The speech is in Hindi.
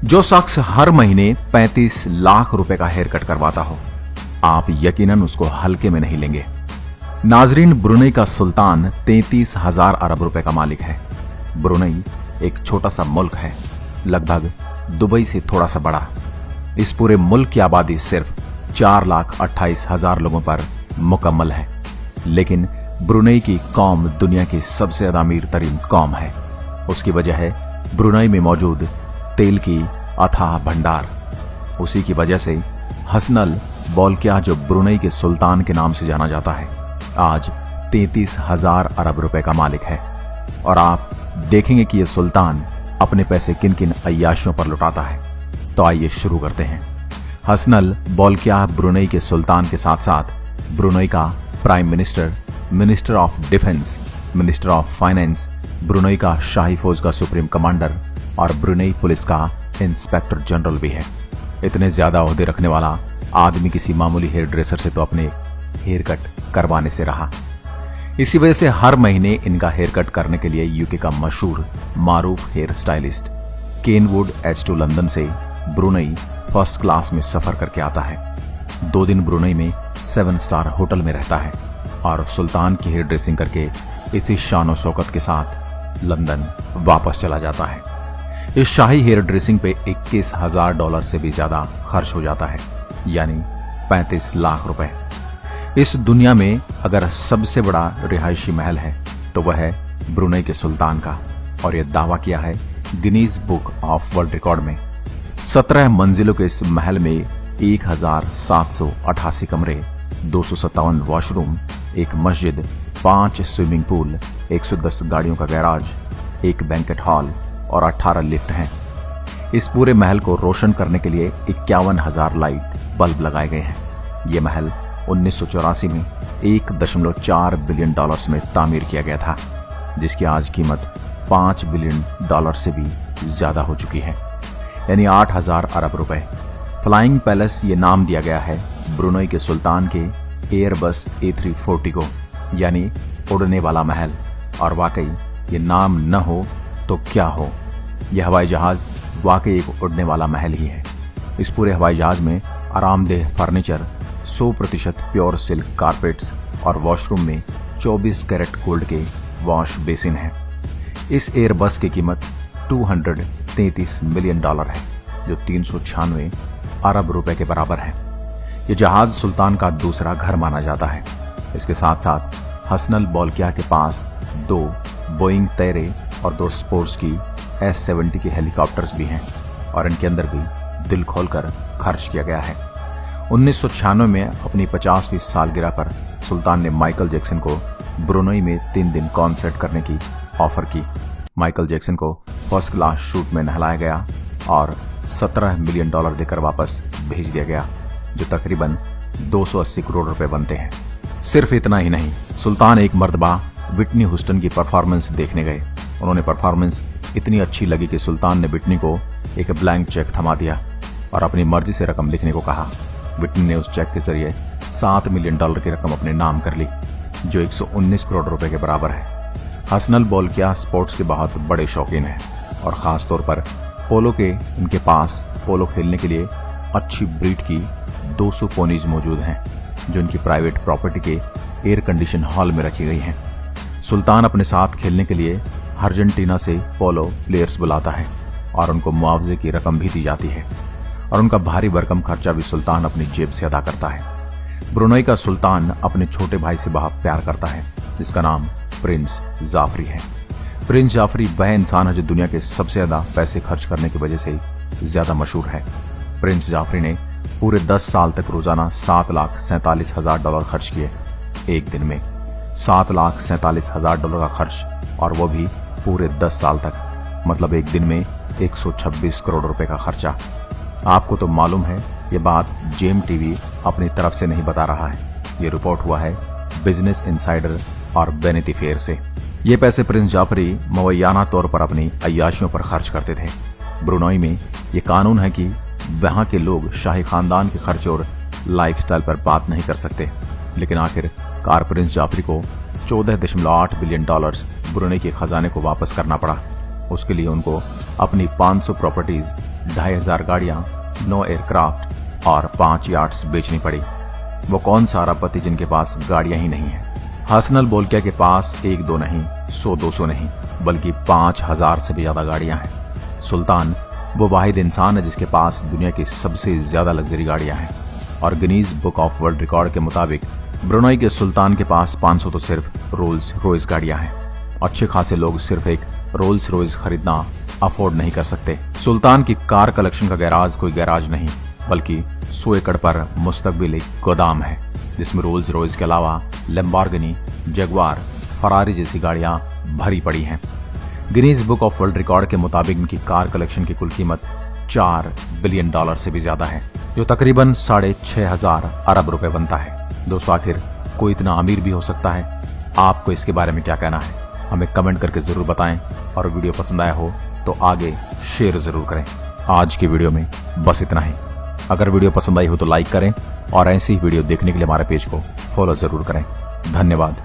जो शख्स हर महीने 35 लाख रुपए का हेयर कट करवाता हो, आप यकीनन उसको हल्के में नहीं लेंगे। नाजरीन, ब्रुनेई का सुल्तान 33,000 अरब रुपए का मालिक है। ब्रुनेई एक छोटा सा मुल्क है, लगभग दुबई से थोड़ा सा बड़ा। इस पूरे मुल्क की आबादी सिर्फ 4,28,000 लोगों पर मुकम्मल है, लेकिन ब्रुनेई की कौम दुनिया की सबसे ज्यादा अमीर तरीन कौम है। उसकी वजह है ब्रुनेई में मौजूद तेल की अथाह भंडार। उसी की वजह से हसनल बोल्किआह, जो ब्रुनेई के सुल्तान के नाम से जाना जाता है, आज 33,000 अरब रुपए का मालिक है। और आप देखेंगे कि यह सुल्तान अपने पैसे किन किन अय्याशियों पर लुटाता है। तो आइए शुरू करते हैं। हसनल बोल्किआह ब्रुनेई के सुल्तान के साथ साथ ब्रुनेई का prime minister, minister of defence, minister of finance, Brunei का शाही फौज का सुप्रीम कमांडर और ब्रुनेई पुलिस का इंस्पेक्टर जनरल भी है। इतने ज्यादा ओहदे रखने वाला आदमी किसी मामूली हेयर ड्रेसर से तो अपने हेयर कट करवाने से रहा। इसी वजह से हर महीने इनका हेयर कट करने के लिए यूके का मशहूर मारूफ hair stylist Kenwood H2 London से ब्रुनेई फर्स्ट क्लास में सफर करके आता है। 2 दिन ब्रुनेई में 7 स्टार होटल में रहता है और सुल्तान की हेयर ड्रेसिंग करके इसी शान और शौकत के साथ लंदन वापस चला जाता है। इस शाही हेयर ड्रेसिंग पे $21,000 से भी ज्यादा खर्च हो जाता है, यानी 35 लाख रुपए। इस दुनिया में अगर सबसे बड़ा रिहायशी महल है तो वह है ब्रुनेई के सुल्तान का, और यह दावा किया है Guinness book of world record में। 17 मंजिलों के इस महल में 1,788 कमरे, 257 वॉशरूम, एक मस्जिद, 5 स्विमिंग पूल, 110 गाड़ियों का गैराज, एक बैंकेट हॉल और 18 लिफ्ट हैं। इस पूरे महल को रोशन करने के लिए 51,000 लाइट बल्ब लगाए गए हैं। यह महल 1984 में $1.4 बिलियन में तामीर किया गया था, जिसकी आज कीमत $5 बिलियन से भी ज्यादा हो चुकी है, यानी 8,000 अरब रुपए। फ्लाइंग पैलेस ये नाम दिया गया है ब्रुनेई के सुल्तान के एयरबस A340 को, यानी उड़ने वाला महल। और वाकई ये नाम न हो तो क्या हो, यह हवाई जहाज वाकई एक उड़ने वाला महल ही है। इस पूरे हवाई जहाज में आरामदेह फर्नीचर, 100% प्योर सिल्क कारपेट्स और वॉशरूम में 24 कैरेट गोल्ड के वॉश बेसिन है। इस एयरबस की कीमत $233 मिलियन है, जो 396 अरब रुपए के बराबर है। यह जहाज सुल्तान का दूसरा घर माना जाता है। इसके साथ साथ हसनल बोल्किआह के पास 2 बोइंग तैरे और 2 स्पोर्ट्स की S-70 के हेलीकॉप्टर्स भी हैं, और इनके अंदर भी दिल खोलकर खर्च किया गया है। 1996 में अपनी 50वीं सालगिरह पर सुल्तान ने माइकल जैक्सन को ब्रुनेई में 3 दिन कॉन्सर्ट करने की ऑफर की। माइकल जैक्सन को फर्स्ट क्लास शूट में नहलाया गया और $17 मिलियन देकर वापस भेज दिया गया, जो तकरीबन 280 करोड़ रुपए बनते हैं। सिर्फ इतना ही नहीं, सुल्तान एक मर्तबा विटनी ह्यूस्टन की परफॉर्मेंस देखने गए। उन्होंने परफॉर्मेंस इतनी अच्छी लगी कि सुल्तान ने विटनी को एक ब्लैंक चेक थमा दिया और अपनी मर्जी से रकम लिखने को कहा। विटनी ने उस चेक के जरिए $7 मिलियन की रकम अपने नाम कर ली, जो 119 करोड़ रुपए के बराबर है। हसनल बोल्किआह स्पोर्ट्स के बहुत बड़े शौकीन हैं और खास तौर पर पोलो के। इनके पास पोलो खेलने के लिए अच्छी ब्रीड की 200 पोनीज मौजूद हैं, जो इनकी प्राइवेट प्रॉपर्टी के एयर कंडीशन हॉल में रखी गई हैं। सुल्तान अपने साथ खेलने के लिए अर्जेंटीना से पोलो प्लेयर्स बुलाता है और उनको मुआवजे की रकम भी दी जाती है, और उनका भारी भरकम खर्चा भी सुल्तान अपनी जेब से अदा करता है। ब्रुनेई का सुल्तान अपने छोटे भाई से बहुत प्यार करता है, जिसका नाम प्रिंस जाफरी है। प्रिंस जाफरी वह इंसान है जो दुनिया के सबसे ज्यादा पैसे खर्च करने की वजह से ज्यादा मशहूर है। प्रिंस जाफरी ने पूरे 10 साल तक रोजाना $7,47,000 खर्च किए। एक दिन में $7,47,000 का खर्च, और वो भी पूरे 10 साल तक, मतलब एक दिन में 126 करोड़ रुपए का खर्चा। आपको तो मालूम है, ये बात जेम टीवी अपनी तरफ से नहीं बता रहा है, ये रिपोर्ट हुआ है बिजनेस इनसाइडर और वेनिटी फेयर से। ये पैसे प्रिंस जाफरी मुवैयाना तौर पर अपनी अय्याशियों पर खर्च करते थे। ब्रुनेई में ये कानून है कि वहां के लोग शाही खानदान के खर्च और लाइफस्टाइल पर बात नहीं कर सकते, लेकिन आखिरकार प्रिंस जाफरी को $14.8 बिलियन ब्रुनेई के खजाने को वापस करना पड़ा। उसके लिए उनको अपनी 500 प्रॉपर्टीज, 2500 गाड़ियां, 9 एयरक्राफ्ट और 5 याट्स बेचनी पड़ी। वो कौन सा अरबपति जिनके पास गाड़ियां ही नहीं है। हसनल बोल्किया के पास 1-2 नहीं, 100-200 नहीं, बल्कि 5000 से भी ज्यादा गाड़ियां हैं। सुल्तान वो वाहिद इंसान है जिसके पास दुनिया की सबसे ज्यादा लग्जरी गाड़ियां हैं और Guinness book of world record के मुताबिक ब्रुनई के सुल्तान के पास 500 तो सिर्फ रोल्स रॉयस गाड़ियां हैं। अच्छे खासे लोग सिर्फ एक रोल्स रॉयस खरीदना अफोर्ड नहीं कर सकते। सुल्तान की कार कलेक्शन का गैराज कोई गैराज नहीं, बल्कि 100 एकड़ पर मुस्तकबिल एक गोदाम है जिसमें रोल्स रॉयस के अलावा लैम्बोर्गिनी, जगुआर, फरारी जैसी गाड़ियां भरी पड़ी हैं। Guinness book of world record के मुताबिक इनकी कार कलेक्शन की कुल कीमत $4 बिलियन से भी ज्यादा है, जो तकरीबन 6500 अरब रुपए बनता है। दोस्तों, आखिर कोई इतना अमीर भी हो सकता है? आपको इसके बारे में क्या कहना है? हमें कमेंट करके जरूर बताएं और वीडियो पसंद आया हो तो आगे शेयर जरूर करें। आज की वीडियो में बस इतना ही। अगर वीडियो पसंद आई हो तो लाइक करें और ऐसी ही वीडियो देखने के लिए हमारे पेज को फॉलो जरूर करें। धन्यवाद।